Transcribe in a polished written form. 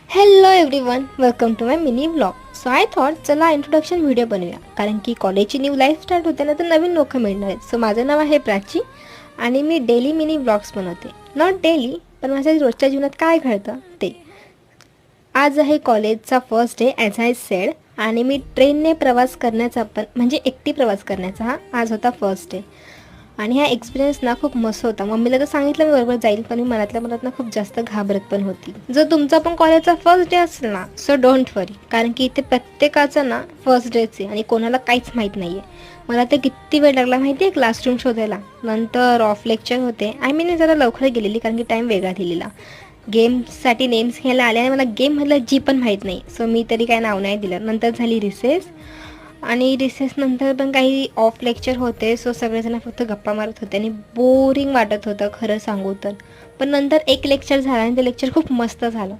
Hello everyone, welcome to my mini vlog. So I thought चला introduction video बनवूया, कारण की कॉलेजची न्यू लाईफ स्टार्ट होते ना, तर नवीन लोकं मिळणार आहेत. सो माझं नाव आहे प्राची आणि मी डेली मिनी व्लॉग्स बनवते. नॉट डेली, पण माझ्या रोजच्या जीवनात काय घडतं ते. आज आहे कॉलेजचा first day as I said, आणि मी ट्रेनने प्रवास करण्याचा पण म्हणजे एकटी प्रवास करण्याचा हा आज होता फर्स्ट डे. आणि हा एक्सपिरियन्स ना खूप मस्त होता. मम्मीला तर सांगितलं मी बरोबर जाईल, पण मी मनातल्या मनात ना खूप जास्त घाबरत पण होती. जर तुमचा पण कॉलेजचा फर्स्ट डे असेल ना, सो डोंट वरी, कारण की इथे प्रत्येकाचं ना फर्स्ट डेच आहे आणि कोणाला काहीच माहीत नाही आहे. मला तर किती वेळ लागला माहिती आहे क्लासरूम शोधायला. नंतर ऑफ लेक्चर होते. मी जरा लवकर गेलेली, कारण की टाईम वेगळा दिलेला. गेम्ससाठी नेम्स घ्यायला आले आणि मला गेममधलं जी पण माहीत नाही, सो मी तरी काय नाव नाही दिलं. नंतर झाली रिसेस, आणि रिसेसनंतर पण काही ऑफ लेक्चर होते. सो सगळेजण फक्त गप्पा मारत होते आणि बोरिंग वाटत होतं खरं सांगू तर. पण नंतर एक लेक्चर झालं आणि ते लेक्चर खूप मस्त झालं.